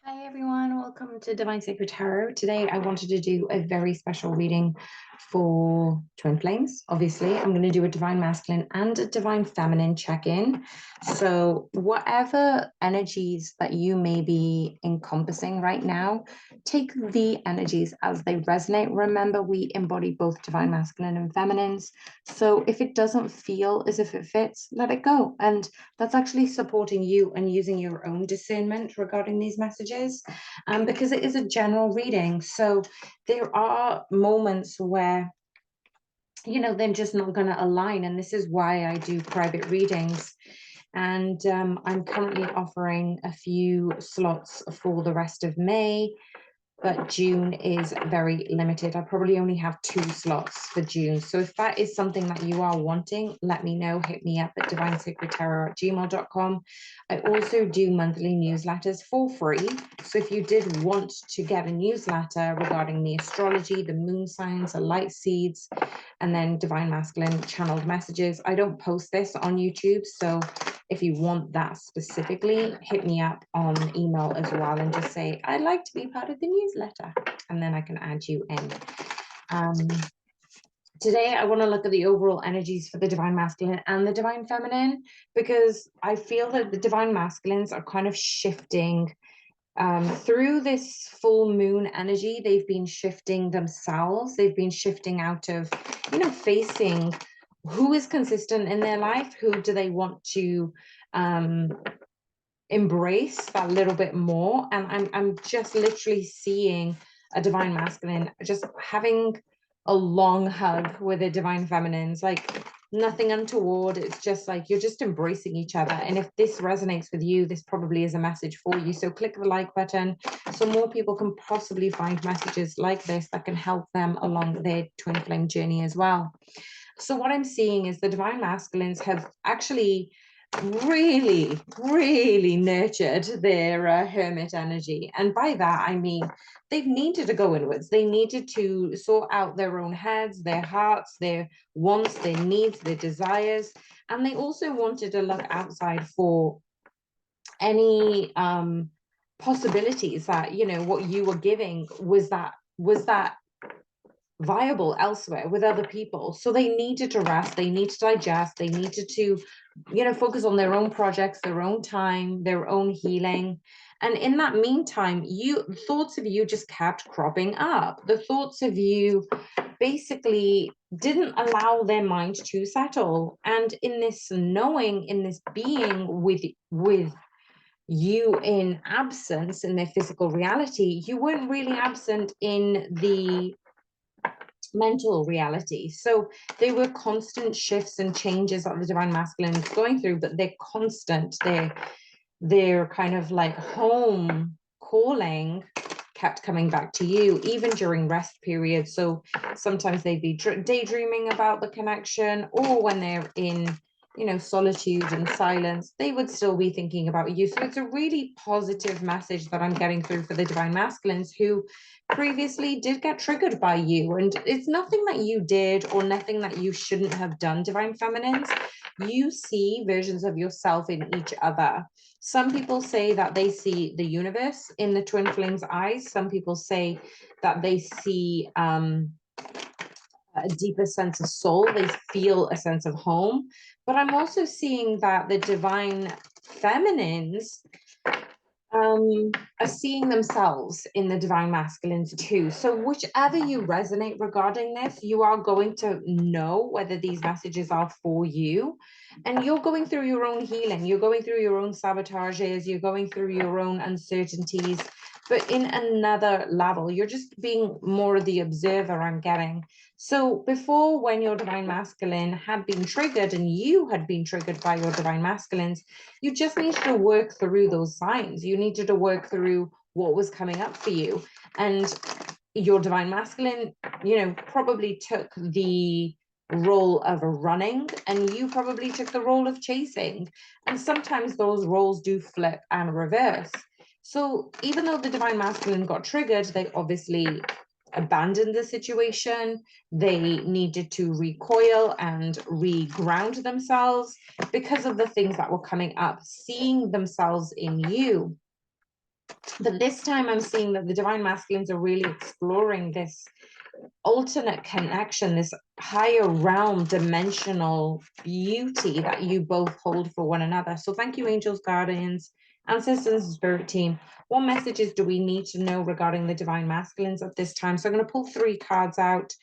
Hi everyone, welcome to Divine Sacred Tarot. Today I wanted to do a very special reading for twin flames. Obviously, I'm going to do a divine masculine and a divine feminine check-in. So whatever energies that you may be encompassing right now, take the energies as they resonate. Remember, we embody both divine masculine and feminines. So if it doesn't feel as if it fits, let it go. And that's actually supporting you and using your own discernment regarding these messages, because it is a general reading. So there are moments where they're just not going to align, and this is why I do private readings. And I'm currently offering a few slots for the rest of May, but June is very limited. I probably only have 2 slots for June. So if that is something that you are wanting, let me know. Hit me up at divinesacredtarot@gmail.com. I also do monthly newsletters for free. So if you did want to get a newsletter regarding the astrology, the moon signs, the light seeds, and then divine masculine channeled messages, I don't post this on YouTube. So if you want that specifically, hit me up on email as well and just say, I'd like to be part of the newsletter, and then I can add you in. Today, I want to look at the overall energies for the divine masculine and the divine feminine, because I feel that the divine masculines are kind of shifting through this full moon energy. They've been shifting themselves. They've been shifting out of, facing who is consistent in their life, who do they want to embrace that little bit more. And I'm just literally seeing a divine masculine just having a long hug with a divine feminines, like nothing untoward. It's just like you're just embracing each other. And if this resonates with you, this probably is a message for you. So click the like button so more people can possibly find messages like this that can help them along their twin flame journey as well. So what I'm seeing is the divine masculines have actually really nurtured their hermit energy. And by that, I mean, they've needed to go inwards. They needed to sort out their own heads, their hearts, their wants, their needs, their desires. And they also wanted to look outside for any possibilities that, what you were giving was that viable elsewhere with other people. So they needed to rest, they need to digest, they needed to, focus on their own projects, their own time, their own healing. And in that meantime, thoughts of you just kept cropping up. The thoughts of you basically didn't allow their mind to settle. And in this knowing, in this being with you in absence in their physical reality, you weren't really absent in the mental reality. So they were constant shifts and changes that the divine masculine is going through, but they're constant. They're kind of like home calling kept coming back to you even during rest periods. So sometimes they'd be daydreaming about the connection, or when they're in solitude and silence, they would still be thinking about you. So it's a really positive message that I'm getting through for the divine masculines who previously did get triggered by you. And it's nothing that you did or nothing that you shouldn't have done, divine feminines. You see versions of yourself in each other. Some people say that they see the universe in the twin flames' eyes. Some people say that they see a deeper sense of soul. They feel a sense of home. But I'm also seeing that the divine feminines are seeing themselves in the divine masculines too. So whichever you resonate regarding this, you are going to know whether these messages are for you. And you're going through your own healing. You're going through your own sabotages. You're going through your own uncertainties. But in another level, you're just being more the observer, I'm getting. So before, when your divine masculine had been triggered and you had been triggered by your divine masculines, you just needed to work through those signs. You needed to work through what was coming up for you. And your divine masculine, probably took the role of running, and you probably took the role of chasing. And sometimes those roles do flip and reverse. So even though the divine masculine got triggered, they obviously abandoned the situation. They needed to recoil and reground themselves because of the things that were coming up, seeing themselves in you. But this time I'm seeing that the divine masculines are really exploring this alternate connection, this higher realm dimensional beauty that you both hold for one another. So thank you, angels, guardians, ancestors, and spirit team. What messages do we need to know regarding the divine masculines at this time? So I'm going to pull 3 cards out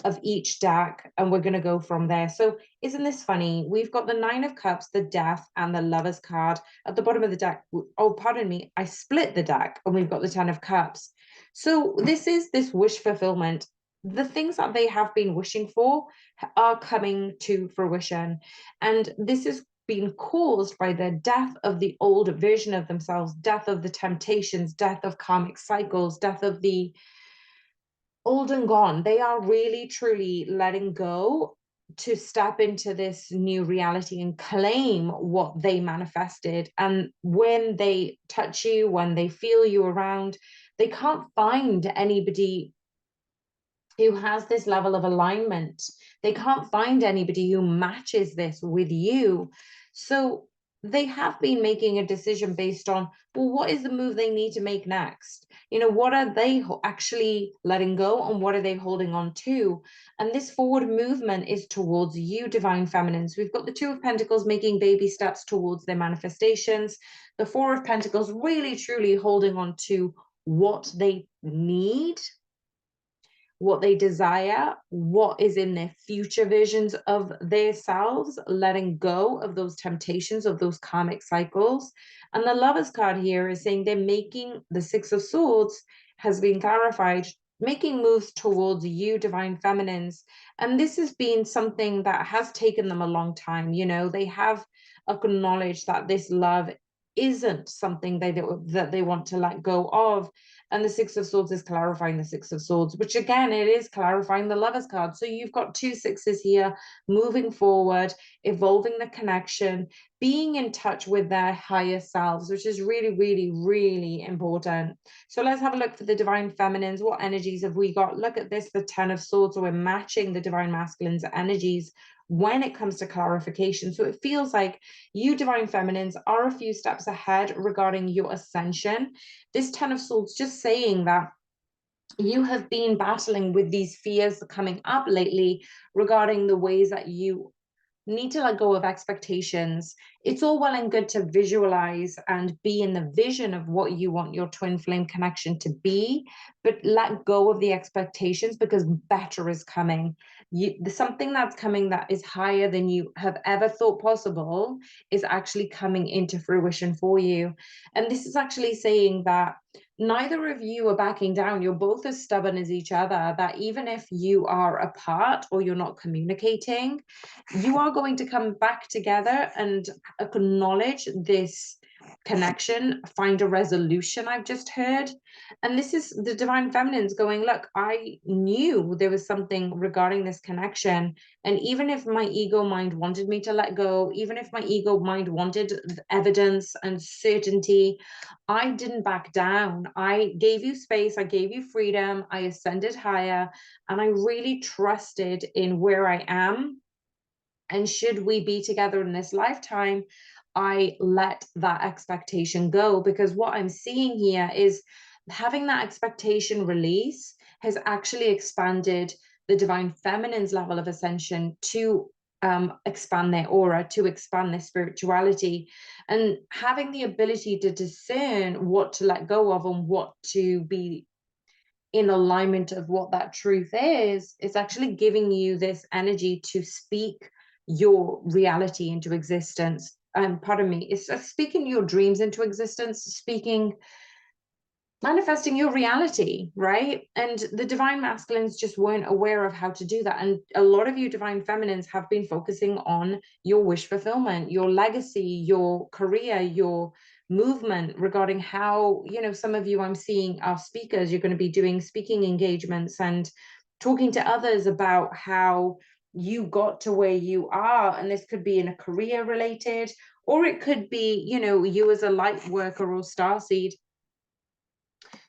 of each deck and we're going to go from there. So isn't this funny? We've got the 9 of Cups, the Death, and the Lovers card at the bottom of the deck. Oh, pardon me, I split the deck and we've got the 10 of Cups. So this is this wish fulfillment. The things that they have been wishing for are coming to fruition, and this is being caused by the death of the old version of themselves, death of the temptations, death of karmic cycles, death of the old and gone. They are really truly letting go to step into this new reality and claim what they manifested. And when they touch you, when they feel you around, they can't find anybody who has this level of alignment. They can't find anybody who matches this with you. So they have been making a decision based on, well, what is the move they need to make next? You know, what are they actually letting go and what are they holding on to? And this forward movement is towards you, divine feminines. We've got the 2 of Pentacles making baby steps towards their manifestations. The 4 of Pentacles really, truly holding on to what they need, what they desire, what is in their future visions of themselves, letting go of those temptations, of those karmic cycles. And the Lovers card here is saying they're making the 6 of Swords has been clarified, making moves towards you, divine feminines. And this has been something that has taken them a long time. You know, they have acknowledged that this love isn't something that they want to let go of. And the 6 of Swords is clarifying the 6 of Swords, which again, it is clarifying the Lovers card. So you've got 2 sixes here, moving forward, evolving the connection, being in touch with their higher selves, which is really, really, really important. So let's have a look for the divine feminines. What energies have we got? Look at this, the 10 of Swords. So we're matching the divine masculines' energies when it comes to clarification. So it feels like you, divine feminines, are a few steps ahead regarding your ascension. This 10 of Swords just saying that you have been battling with these fears coming up lately regarding the ways that you need to let go of expectations. It's all well and good to visualize and be in the vision of what you want your twin flame connection to be, but let go of the expectations because better is coming. Something that's coming that is higher than you have ever thought possible is actually coming into fruition for you. And this is actually saying that neither of you are backing down. You're both as stubborn as each other, that even if you are apart or you're not communicating, you are going to come back together and acknowledge this connection, find a resolution. I've just heard. And this is the divine feminines going, look, I knew there was something regarding this connection. And even if my ego mind wanted me to let go, even if my ego mind wanted evidence and certainty, I didn't back down. I gave you space, I gave you freedom, I ascended higher, and I really trusted in where I am. And should we be together in this lifetime, I let that expectation go, because what I'm seeing here is having that expectation release has actually expanded the divine feminine's level of ascension to expand their aura, to expand their spirituality, and having the ability to discern what to let go of and what to be in alignment of what that truth is. It's actually giving you this energy to speak your reality into existence. Pardon me, it's speaking your dreams into existence, manifesting your reality, right? And the divine masculines just weren't aware of how to do that. And a lot of you divine feminines have been focusing on your wish fulfillment, your legacy, your career, your movement regarding how, you know, some of you I'm seeing are speakers. You're going to be doing speaking engagements and talking to others about how you got to where you are. And this could be in a career related, or it could be, you know, you as a light worker or starseed.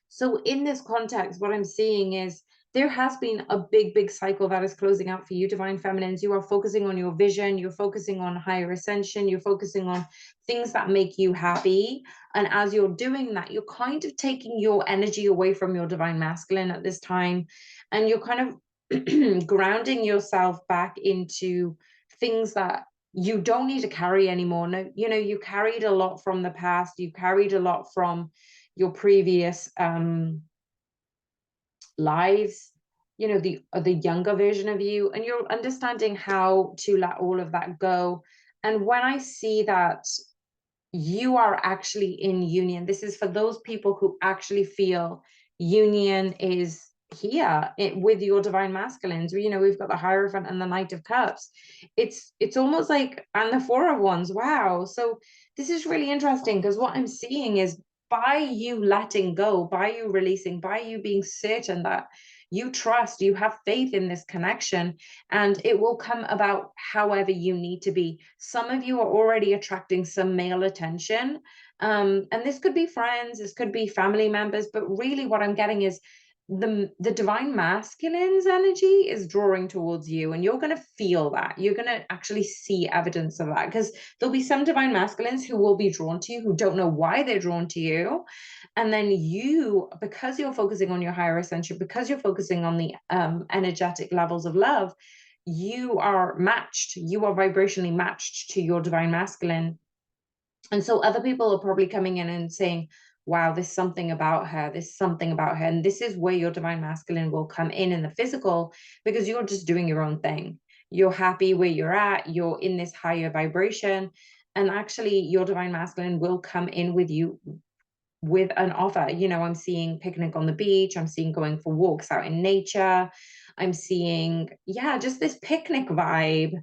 So in this context, what I'm seeing is there has been a big cycle that is closing out for you, divine feminines. You are focusing on your vision, you're focusing on higher ascension, you're focusing on things that make you happy. And as you're doing that, you're kind of taking your energy away from your divine masculine at this time, and you're kind of grounding yourself back into things that you don't need to carry anymore. No, you know, you carried a lot from the past, you carried a lot from your previous lives, you know, the younger version of you, and you're understanding how to let all of that go. And when I see that you are actually in union, this is for those people who actually feel union is here with your divine masculines. You know, we've got the Hierophant and the Knight of Cups. It's almost like, and the Four of Wands. Wow. So this is really interesting, because what I'm seeing is, by you letting go, by you releasing, by you being certain that you trust, you have faith in this connection, and it will come about however you need to be. Some of you are already attracting some male attention, and this could be friends, this could be family members, but really what I'm getting is the divine masculine's energy is drawing towards you, and you're going to feel that. You're going to actually see evidence of that, because there'll be some divine masculines who will be drawn to you, who don't know why they're drawn to you. And then you, because you're focusing on your higher ascension, because you're focusing on the energetic levels of love, you are matched, you are vibrationally matched to your divine masculine. And so other people are probably coming in and saying, wow, there's something about her, there's something about her. And this is where your divine masculine will come in the physical, because you're just doing your own thing. You're happy where you're at, you're in this higher vibration. And actually, your divine masculine will come in with you with an offer. You know, I'm seeing picnic on the beach, I'm seeing going for walks out in nature, I'm seeing, yeah, just this picnic vibe.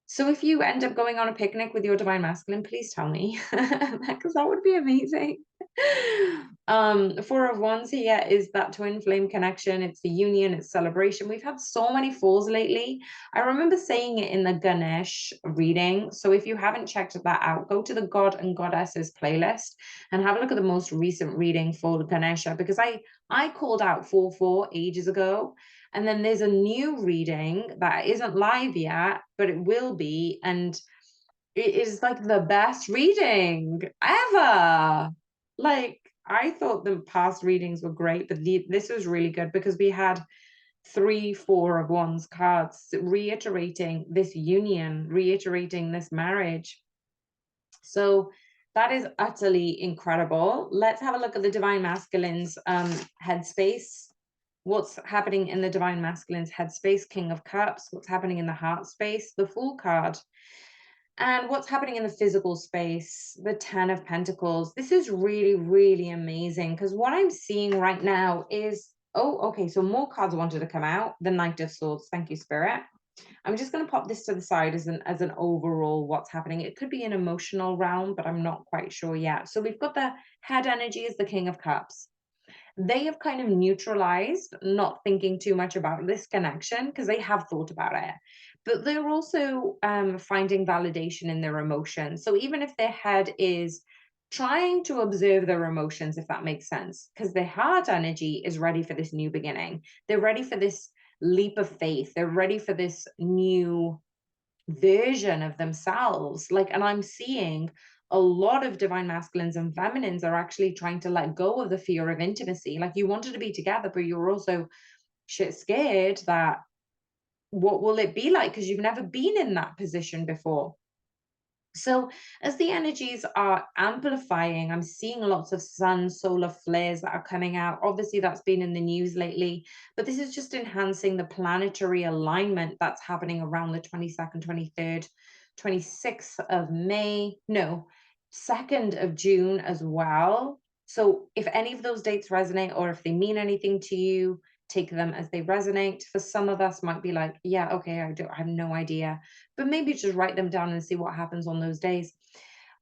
So if you end up going on a picnic with your divine masculine, please tell me, because that would be amazing. Four of Wands here is that twin flame connection. It's the union, it's celebration. We've had so many fours lately. I remember saying it in the Ganesh reading. So if you haven't checked that out, go to the God and Goddesses playlist and have a look at the most recent reading for Ganesha, because I called out 4-4 ages ago. And then there's a new reading that isn't live yet, but it will be. And it is like the best reading ever. Like, I thought the past readings were great, but this was really good, because we had 3-4 of Wands cards reiterating this union, reiterating this marriage. So that is utterly incredible. Let's have a look at the divine masculine's headspace. What's happening in the divine masculine's headspace? King of Cups. What's happening in the heart space? The Fool card. And what's happening in the physical space? The Ten of Pentacles. This is really amazing, because what I'm seeing right now is, oh, okay, so more cards wanted to come out. The Knight of Swords. Thank you, Spirit. I'm just going to pop this to the side as an overall what's happening. It could be an emotional realm, but I'm not quite sure yet. So we've got the head energy as the King of Cups. They have kind of neutralized, not thinking too much about this connection, because they have thought about it. But they're also finding validation in their emotions. So even if their head is trying to observe their emotions, if that makes sense, because their heart energy is ready for this new beginning. They're ready for this leap of faith. They're ready for this new version of themselves. Like, and I'm seeing a lot of divine masculines and feminines are actually trying to let go of the fear of intimacy. Like, you wanted to be together, but you're also shit scared that what will it be like, because you've never been in that position before. So as the energies are amplifying, I'm seeing lots of sun solar flares that are coming out. Obviously, that's been in the news lately, but this is just enhancing the planetary alignment that's happening around the 22nd, 23rd, 26th of May. No, 2nd of June as well. So if any of those dates resonate, or if they mean anything to you, take them as they resonate. For some of us might be like, yeah, okay, I have no idea, but maybe just write them down and see what happens on those days.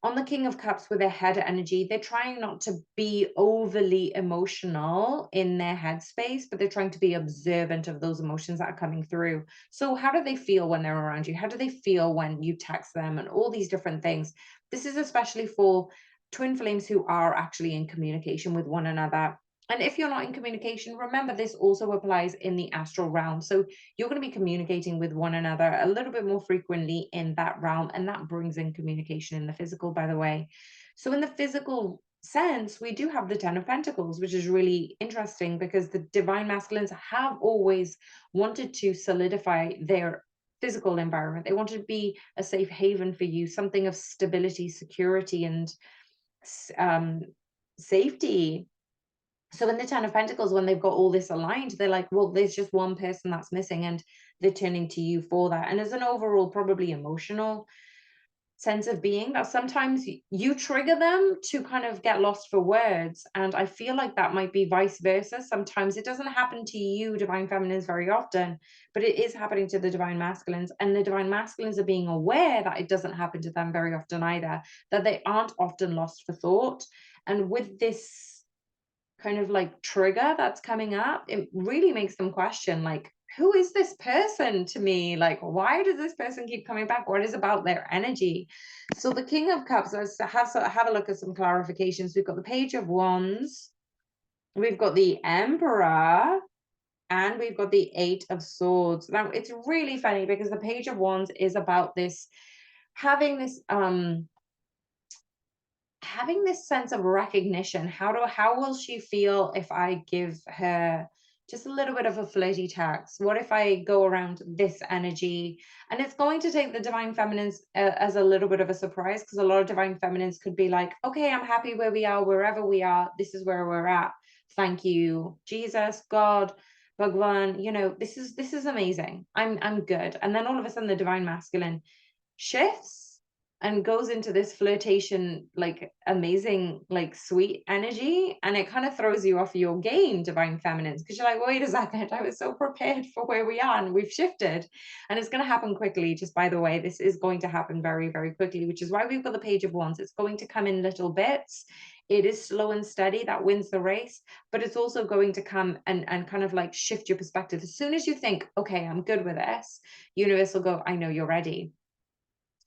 On the King of Cups with their head energy, they're trying not to be overly emotional in their headspace, but they're trying to be observant of those emotions that are coming through. So how do they feel when they're around you? How do they feel when you text them, and all these different things? This is especially for twin flames who are actually in communication with one another. And if you're not in communication, remember this also applies in the astral realm. So you're going to be communicating with one another a little bit more frequently in that realm. And that brings in communication in the physical, by the way. So in the physical sense, we do have the Ten of Pentacles, which is really interesting because the divine masculines have always wanted to solidify their physical environment. They wanted to be a safe haven for you, something of stability, security, and um, safety. So in the Ten of Pentacles, when they've got all this aligned, they're like, well, there's just one person that's missing, and they're turning to you for that. And as an overall, probably emotional sense of being, that sometimes you trigger them to kind of get lost for words. And I feel like that might be vice versa. Sometimes it doesn't happen to you, divine feminines, very often, but it is happening to the divine masculines. And the divine masculines are being aware that it doesn't happen to them very often either, that they aren't often lost for thought. And with this kind of like trigger that's coming up, it really makes them question, like, who is this person to me? Like, why does this person keep coming back? What is about their energy? So the King of Cups, let's have a look at some clarifications. We've got the Page of Wands, we've got the Emperor, and we've got the Eight of Swords. Now it's really funny because the Page of Wands is about this having this sense of recognition. How will she feel if I give her just a little bit of a flirty text? What if I go around this energy? And it's going to take the divine feminines as a little bit of a surprise, because a lot of divine feminines could be like, okay, I'm happy where we are, wherever we are, this is where we're at, thank you Jesus, God, Bhagwan, this is amazing, I'm good. And then all of a sudden the divine masculine shifts and goes into this flirtation, like amazing, like sweet energy, and it kind of throws you off your game, divine feminines, because you're like, wait a second, I was so prepared for where we are and we've shifted. And it's going to happen quickly. Just by the way, this is going to happen very, very quickly, which is why we've got the Page of Wands. It's going to come in little bits. It is slow and steady that wins the race, but it's also going to come and kind of like shift your perspective. As soon as you think, okay, I'm good with this, universe will go, I know you're ready.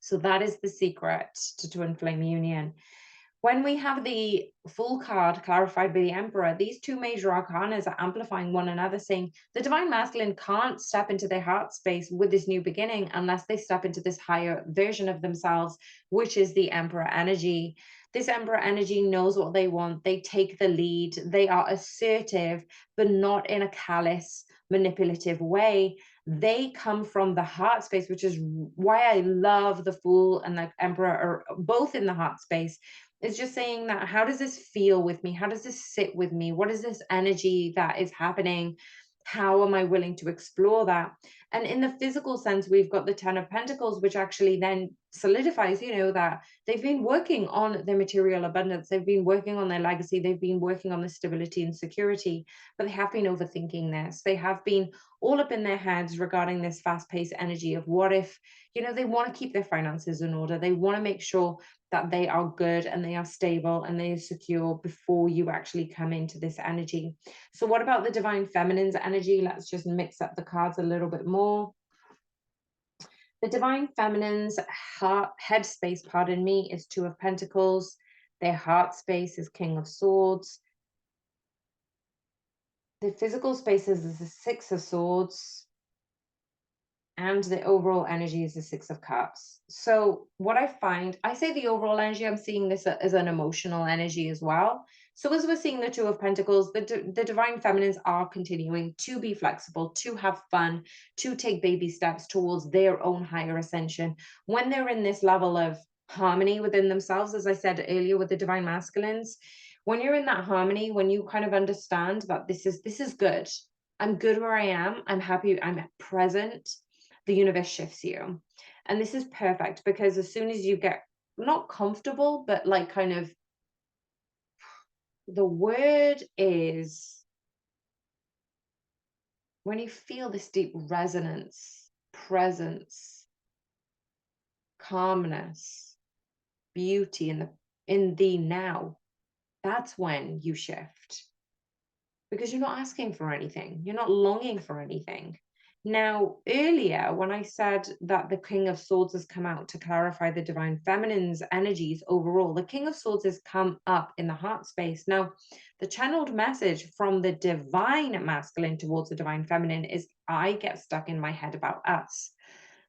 So that is the secret to twin flame union. When we have the full card clarified by the Emperor, these two major arcanas are amplifying one another, saying the divine masculine can't step into their heart space with this new beginning unless they step into this higher version of themselves, which is the Emperor energy. This Emperor energy knows what they want. They take the lead. They are assertive, but not in a callous, manipulative way. They come from the heart space, which is why I love the Fool and the Emperor are both in the heart space. It's just saying that, how does this feel with me? How does this sit with me? What is this energy that is happening? How am I willing to explore that? And in the physical sense, we've got the Ten of Pentacles, which actually then solidifies, that they've been working on their material abundance. They've been working on their legacy. They've been working on the stability and security, but they have been overthinking this. They have been all up in their heads regarding this fast-paced energy of what if, they want to keep their finances in order. They want to make sure that they are good and they are stable and they are secure before you actually come into this energy. So what about the divine feminine's energy? Let's just mix up the cards a little bit more. The divine feminine's head space, pardon me, is Two of Pentacles. Their heart space is King of Swords. The physical spaces is the Six of Swords. And the overall energy is the Six of Cups. So what I find, I say the overall energy, I'm seeing this as an emotional energy as well. So as we're seeing the Two of Pentacles, the divine feminines are continuing to be flexible, to have fun, to take baby steps towards their own higher ascension. When they're in this level of harmony within themselves, as I said earlier with the divine masculines, when you're in that harmony, when you kind of understand that this is good, I'm good where I am, I'm happy, I'm present, the universe shifts you. And this is perfect because as soon as you get not comfortable, but like kind of, the word is when you feel this deep resonance, presence, calmness, beauty in the now, that's when you shift. Because you're not asking for anything. You're not longing for anything. Now, earlier, when I said that the King of Swords has come out to clarify the divine feminine's energies overall, the King of Swords has come up in the heart space. Now, the channeled message from the divine masculine towards the divine feminine is I get stuck in my head about us.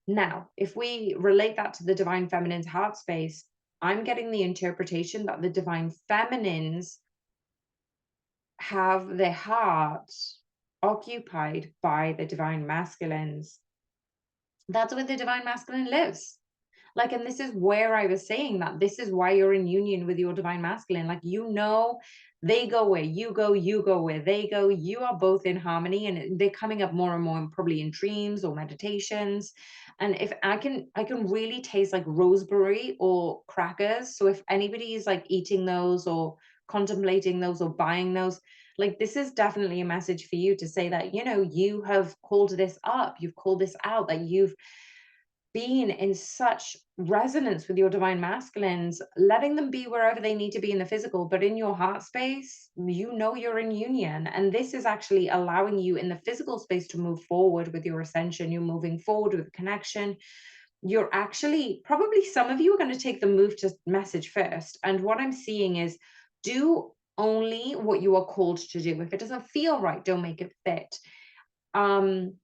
Now, if we relate that to the divine feminine's heart space, I'm getting the interpretation that the divine feminines have their hearts occupied by the divine masculines. That's where the divine masculine lives. Like, and this is where I was saying that this is why you're in union with your divine masculine. Like, they go where you go where they go. You are both in harmony, and they're coming up more and more, probably in dreams or meditations. And if I can really taste like roseberry or crackers. So if anybody is like eating those or contemplating those or buying those, like, this is definitely a message for you to say that, you have called this up, you've called this out, that you've being in such resonance with your divine masculines, letting them be wherever they need to be in the physical, but in your heart space, you're in union. And this is actually allowing you in the physical space to move forward with your ascension. You're moving forward with connection. You're actually, probably some of you are going to take the move to message first. And what I'm seeing is do only what you are called to do. If it doesn't feel right, don't make it fit. Um,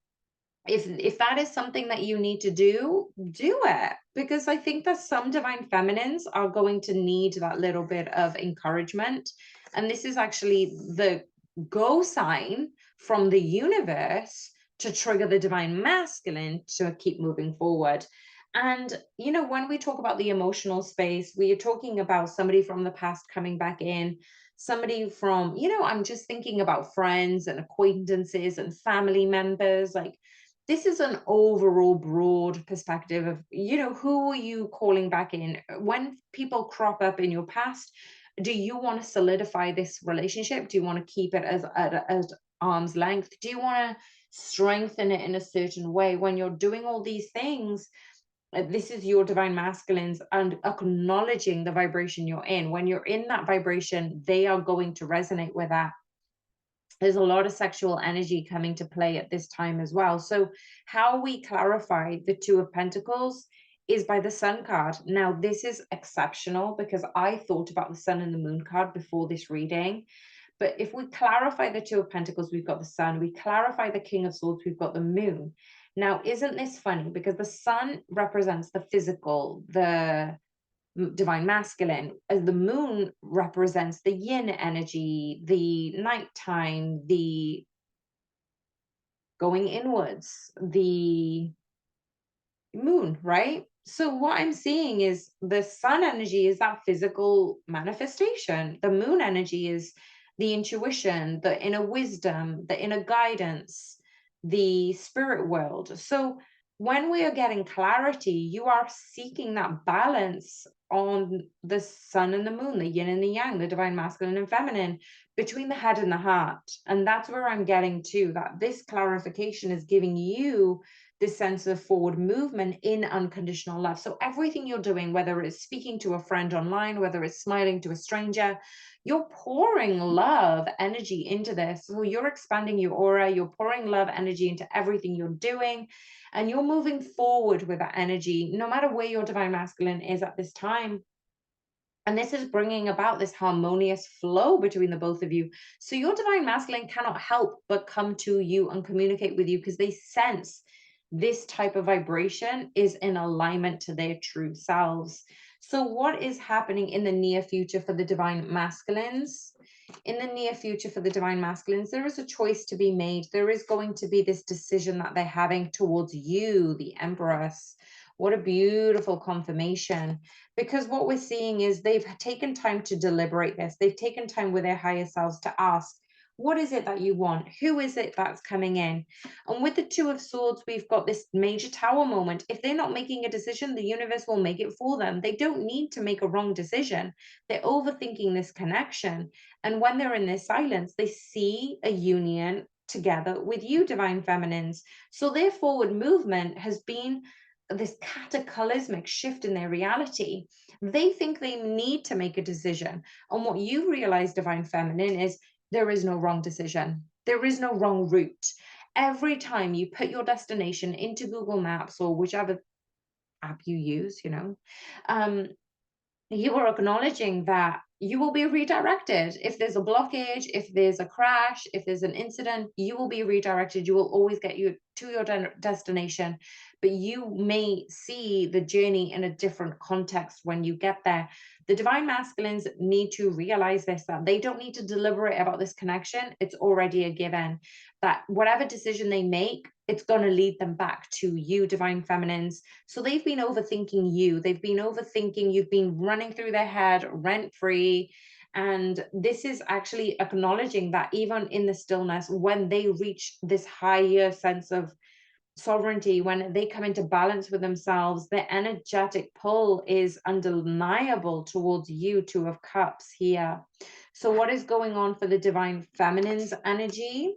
if that is something that you need to do it, because I think that some divine feminines are going to need that little bit of encouragement, and this is actually the go sign from the universe to trigger the divine masculine to keep moving forward. And when we talk about the emotional space, we are talking about somebody from the past coming back in, somebody from, I'm just thinking about friends and acquaintances and family members. Like, this is an overall broad perspective of, who are you calling back in? When people crop up in your past, do you want to solidify this relationship? Do you want to keep it as arm's length? Do you want to strengthen it in a certain way? When you're doing all these things, this is your divine masculines and acknowledging the vibration you're in. When you're in that vibration, they are going to resonate with that. There's a lot of sexual energy coming to play at this time as well. So how we clarify the Two of Pentacles is by the Sun card. Now, this is exceptional because I thought about the Sun and the Moon card before this reading. But if we clarify the Two of Pentacles, we've got the Sun. We clarify the King of Swords, we've got the Moon. Now, isn't this funny? Because the Sun represents the physical, the divine masculine, as the moon represents the yin energy, the nighttime, the going inwards, the moon, right? So what I'm seeing is the sun energy is that physical manifestation. The moon energy is the intuition, the inner wisdom, the inner guidance, the spirit world. So when we are getting clarity, you are seeking that balance on the sun and the moon, the yin and the yang, the divine masculine and feminine, between the head and the heart. And that's where I'm getting to, that this clarification is giving you this sense of forward movement in unconditional love. So everything you're doing, whether it's speaking to a friend online, whether it's smiling to a stranger, you're pouring love energy into this. So you're expanding your aura, you're pouring love energy into everything you're doing, and you're moving forward with that energy, no matter where your divine masculine is at this time. And this is bringing about this harmonious flow between the both of you. So your divine masculine cannot help but come to you and communicate with you because they sense this type of vibration is in alignment to their true selves. So what is happening in the near future for the divine masculines? In the near future for the divine masculines, there is a choice to be made. There is going to be this decision that they're having towards you, the Empress. What a beautiful confirmation. Because what we're seeing is they've taken time to deliberate this. They've taken time with their higher selves to ask, what is it that you want? Who is it that's coming in? And with the Two of Swords, we've got this major tower moment. If they're not making a decision, the universe will make it for them. They don't need to make a wrong decision. They're overthinking this connection. And when they're in this silence, they see a union together with you, divine feminines. So their forward movement has been this cataclysmic shift in their reality. They think they need to make a decision. And what you realize, divine feminine, is there is no wrong decision. There is no wrong route. Every time you put your destination into Google Maps or whichever app you use, um, you are acknowledging that you will be redirected. If there's a blockage, if there's a crash, if there's an incident, you will be redirected. You will always get you to your destination, but you may see the journey in a different context when you get there. The divine masculines need to realize this, that they don't need to deliberate about this connection. It's already a given that whatever decision they make, it's going to lead them back to you, divine feminines. So they've been overthinking you. They've been overthinking. You've been running through their head rent free. And this is actually acknowledging that even in the stillness, when they reach this higher sense of sovereignty, when they come into balance with themselves, their energetic pull is undeniable towards you, Two of Cups here. So what is going on for the divine feminine's energy?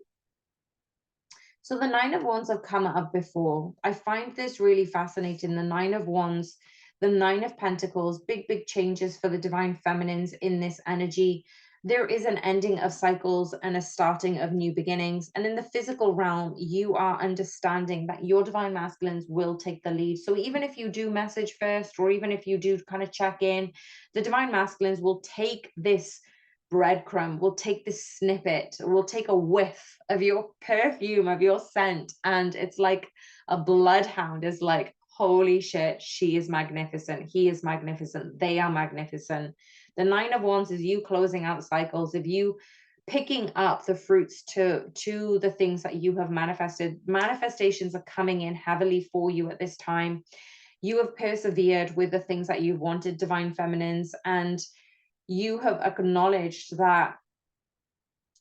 So the Nine of Wands have come up before. I find this really fascinating. The Nine of Wands, the Nine of Pentacles, big changes for the divine feminines in this energy. There is an ending of cycles and a starting of new beginnings. And in the physical realm, you are understanding that your divine masculines will take the lead. So even if you do message first, or even if you do kind of check in, the divine masculines will take this breadcrumb, will take this snippet, will take a whiff of your perfume, of your scent, and it's like a bloodhound is like, holy shit, she is magnificent, he is magnificent, they are magnificent. The Nine of Wands is you closing out cycles, of you picking up the fruits to the things that you have manifested. Manifestations are coming in heavily for you at this time. You have persevered with the things that you've wanted, divine feminines, and you have acknowledged that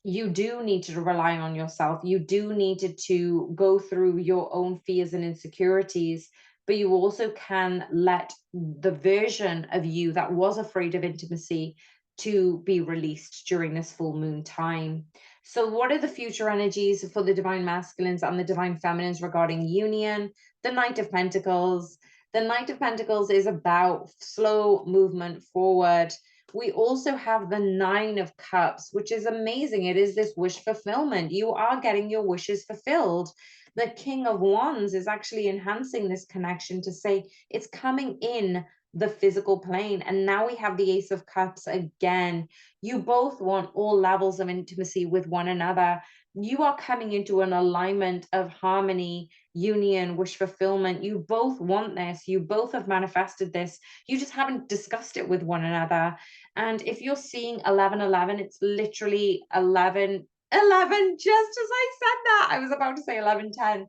you do need to rely on yourself. You do need to go through your own fears and insecurities, but you also can let the version of you that was afraid of intimacy to be released during this full moon time. So what are the future energies for the divine masculines and the divine feminines regarding union? The Knight of Pentacles. The Knight of Pentacles is about slow movement forward. We also have the Nine of Cups, which is amazing. It is this wish fulfillment. You are getting your wishes fulfilled. The King of Wands is actually enhancing this connection to say it's coming in the physical plane. And now we have the Ace of Cups again. You both want all levels of intimacy with one another. You are coming into an alignment of harmony, union, wish fulfillment. You both want this. You both have manifested this. You just haven't discussed it with one another. And if you're seeing 1111, it's literally 1111, just as I said that. I was about to say 1110.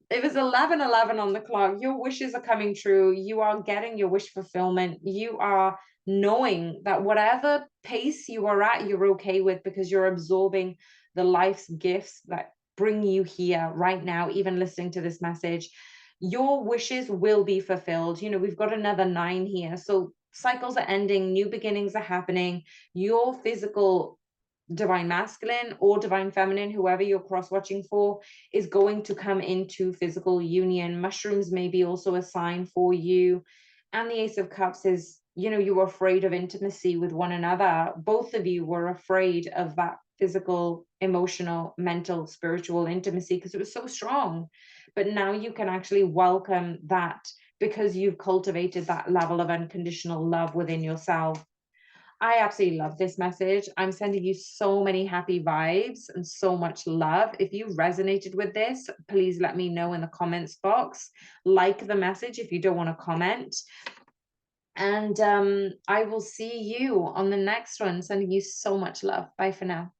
It was 1111 on the clock. Your wishes are coming true. You are getting your wish fulfillment. You are knowing that whatever pace you are at, you're okay with, because you're absorbing the life's gifts that bring you here right now, even listening to this message. Your wishes will be fulfilled. We've got another 9 here. So cycles are ending, new beginnings are happening. Your physical divine masculine or divine feminine, whoever you're cross-watching for, is going to come into physical union. Mushrooms may be also a sign for you. And the Ace of Cups is, you were afraid of intimacy with one another. Both of you were afraid of that physical, emotional, mental, spiritual intimacy because it was so strong. But now you can actually welcome that because you've cultivated that level of unconditional love within yourself. I absolutely love this message. I'm sending you so many happy vibes and so much love. If you resonated with this, please let me know in the comments box. Like the message if you don't want to comment. And I will see you on the next one. Sending you so much love. Bye for now.